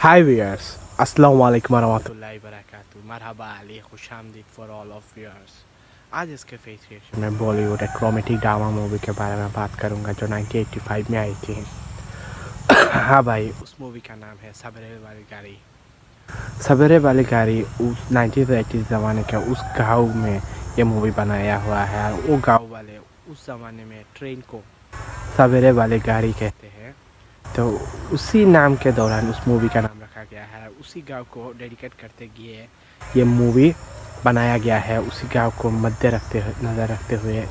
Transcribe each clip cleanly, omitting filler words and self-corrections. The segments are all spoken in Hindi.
Hi viewers, अस्सलाम वालेकुम warahmatullahi wabarakatuh। मरहबा अली खुशामदीद फॉर ऑल ऑफ व्यूअर्स। आज इसके फेस रिएक्शन में बॉलीवुड एक रोमांटिक ड्रामा मूवी के बारे में बात करूंगा जो 1985 में आई थी। हाँ भाई, उस मूवी का नाम है सवेरे वाली गाड़ी। सवेरे वाली गाड़ी उस 1980 ज़माने के उस गांव में ये मूवी बनाया हुआ है। वो गांव वाले उस ज़माने में ट्रेन को सवेरे वाली गाड़ी कहते हैं, तो उसी नाम के दौरान उस मूवी का नाम रखा गया है। उसी गांव को डेडिकेट करते हुए ये मूवी बनाया गया है। उसी गांव को नज़र रखते हुए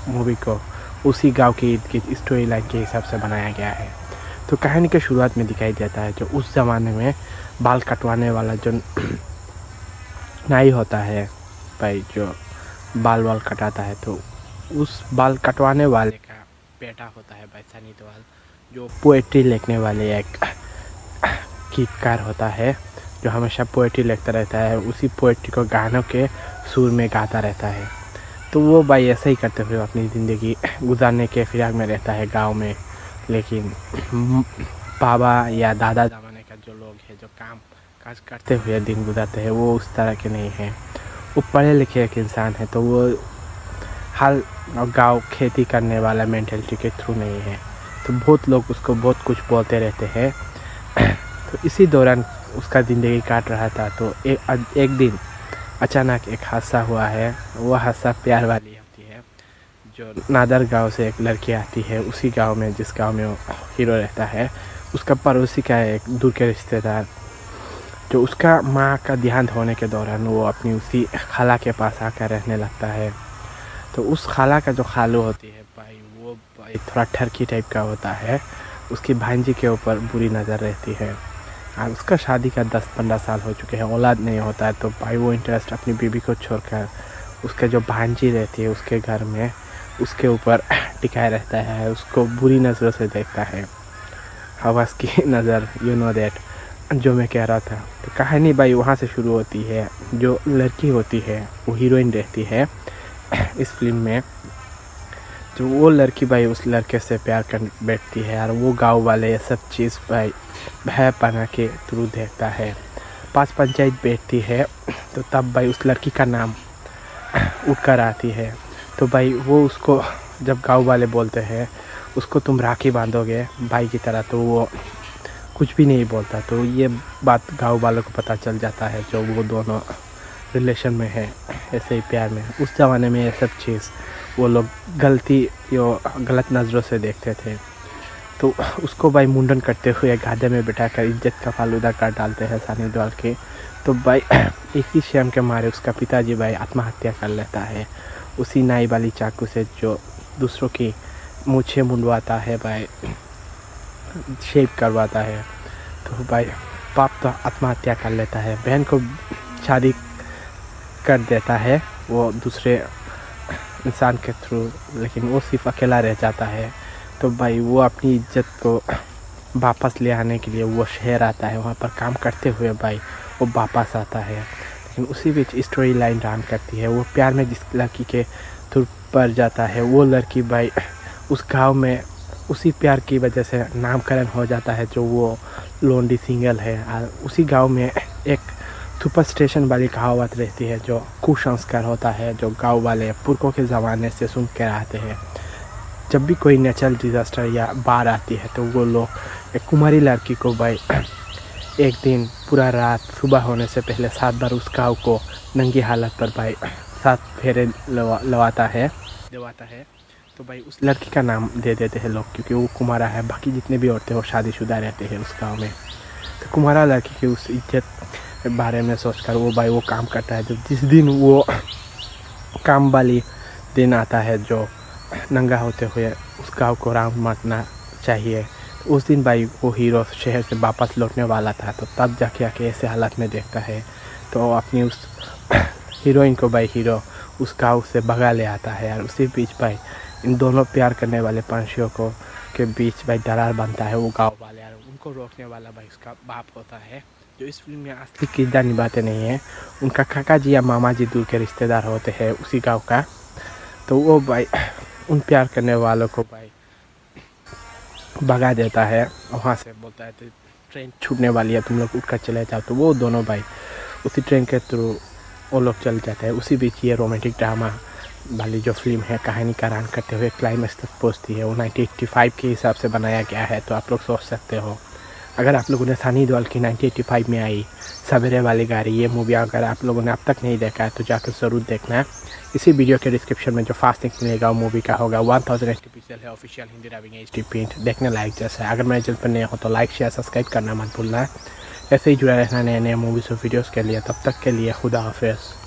मूवी को उसी गांव के इर्द गिर्द स्टोरी लाइन के हिसाब से बनाया गया है। तो कहानी के शुरुआत में दिखाई देता है जो उस ज़माने में बाल कटवाने वाला जो नाई होता है भाई, जो बाल कटाता है, तो उस बाल कटवाने वाले का बेटा होता है भाई सनी देओल, जो पोएट्री लिखने वाले एक गीतकार होता है जो हमेशा पोएट्री लिखता रहता है। उसी पोएट्री को गानों के सुर में गाता रहता है। तो वो भाई ऐसा ही करते हुए अपनी ज़िंदगी गुजारने के फिराक में रहता है गांव में। लेकिन बाबा या दादा ज़माने का जो लोग हैं जो काम काज करते हुए दिन गुजारते हैं, वो उस तरह के नहीं हैं। वो पढ़े लिखे एक इंसान है, तो वो हाल गांव खेती करने वाला मेंटेलिटी के थ्रू नहीं है। तो बहुत लोग उसको बहुत कुछ बोलते रहते हैं। तो इसी दौरान उसका ज़िंदगी काट रहा था, तो एक दिन अचानक एक हादसा हुआ है। वो हादसा प्यार वाली होती है। जो नादर गांव से एक लड़की आती है उसी गांव में, जिस गांव में वो हीरो रहता है, उसका पड़ोसी का एक दूर के रिश्तेदार, जो उसका माँ का देहांत होने के दौरान वो अपनी उसी खाला के पास आकर रहने लगता है। तो उस खाला का जो खालू होती है भाई, वो भाई थोड़ा ठरकी टाइप का होता है। उसकी भांजी के ऊपर बुरी नज़र रहती है और उसका शादी का 10-15 साल हो चुके हैं, औलाद नहीं होता है। तो भाई वो इंटरेस्ट अपनी बीबी को छोड़कर उसके जो भांजी रहती है उसके घर में उसके ऊपर टिकाए रहता है, उसको बुरी नज़रों से देखता है। हवस की नज़र, यू नो दैट, जो मैं कह रहा था। तो कहानी भाई वहाँ से शुरू होती है। जो लड़की होती है वो हीरोइन रहती है इस फिल्म में। तो वो लड़की भाई उस लड़के से प्यार कर बैठती है और वो गांव वाले ये सब चीज़ भाई भय बना के थ्रू देखता है। पास पंचायत बैठती है, तो तब भाई उस लड़की का नाम उठ कर आती है। तो भाई वो उसको जब गांव वाले बोलते हैं उसको तुम राखी बांधोगे भाई की तरह, तो वो कुछ भी नहीं बोलता। तो ये बात गांव वालों को पता चल जाता है जो वो दोनों रिलेशन में है, ऐसे ही प्यार में। उस ज़माने में ये सब चीज़ वो लोग गलत नज़रों से देखते थे। तो उसको भाई मुंडन करते हुए गाधे में बिठाकर इज्जत का फालूदा काट डालते हैं सनी देओल के। तो भाई इसी शर्म के मारे उसका पिताजी भाई आत्महत्या कर लेता है उसी नाई वाली चाकू से, जो दूसरों की मूछें मुंडवाता है भाई, शेप करवाता है। तो भाई बाप तो आत्महत्या कर लेता है, बहन को शादी कर देता है वो दूसरे इंसान के थ्रू, लेकिन वो सिर्फ अकेला रह जाता है। तो भाई वो अपनी इज्जत को वापस ले आने के लिए वो शहर आता है, वहाँ पर काम करते हुए भाई वो वापस आता है। लेकिन उसी बीच स्टोरी लाइन रन करती है। वो प्यार में जिस लड़की के थ्रू पड़ जाता है, वो लड़की भाई उस गांव में उसी प्यार की वजह से नामकरण हो जाता है, जो वो लोनली सिंगल है। और उसी गांव में एक सुपर स्टेशन वाली कहावत रहती है जो कुसंस्कार होता है, जो गांव वाले पुरखों के ज़माने से सुन के आते हैं। जब भी कोई नेचुरल डिज़ास्टर या बाढ़ आती है, तो वो लोग एक कुमारी लड़की को भाई एक दिन पूरा रात सुबह होने से पहले 7 बार उस गाँव को नंगी हालत पर भाई 7 फेरे दिलवाता है। तो भाई उस लड़की का नाम दे देते हैं लोग, क्योंकि वो कुमारा है। बाकी जितने भी औरतें वो शादीशुदा रहते हैं उस गाँव में। तो कुमारा लड़की की उस इज्जत के बारे में सोचकर वो भाई वो काम करता है। जब जिस दिन वो काम वाली दिन आता है जो नंगा होते हुए उस गांव को राउंड मारना चाहिए, तो उस दिन भाई वो हीरो शहर से वापस लौटने वाला था। तो तब जाके आके ऐसे हालत में देखता है, तो अपनी उस हीरोइन को भाई हीरो उस गांव से भगा ले आता है। और उसी बीच भाई इन दोनों प्यार करने वाले पंछियों को के बीच भाई दरार बनता है। वो गांव वाले और उनको रोकने वाला भाई उसका बाप होता है, जो इस फिल्म में असली किरदार निभाते नहीं हैं। उनका काका जी या मामा जी दूर के रिश्तेदार होते हैं उसी गांव का। तो वो भाई उन प्यार करने वालों को भाई भगा देता है वहाँ से, बोलता है तो ट्रेन छूटने वाली है, तुम लोग उठकर चले जाओ, तो वो दोनों भाई उसी ट्रेन के थ्रू वो लोग चल जाते हैं। उसी बीच ये रोमांटिक ड्रामा वाली जो फिल्म है कहानी का रन करते हुए क्लाइमेक्स तक पहुँचती है। वो 1985 के हिसाब से बनाया गया है, तो आप लोग सोच सकते हो अगर आप लोगों ने सनी देओल की 1985 में आई सवेरे वाली गाड़ी ये मूवी अगर आप लोगों ने अब तक नहीं देखा है तो जाकर ज़रूर देखना है। इसी वीडियो के डिस्क्रिप्शन में जो फास्ट लिंक मिलेगा वो मूवी का होगा। 1080 पिक्सल है, official Hindi dubbing HD print, देखने लायक जैसा है। अगर मेरे चैनल पर नए हो तो लाइक शेयर सब्सक्राइब करना मत भूलना है। ऐसे ही जुड़ा रहना नए नए मूवीज़ और वीडियोज़ के लिए। तब तक के लिए खुदा हाफिज़।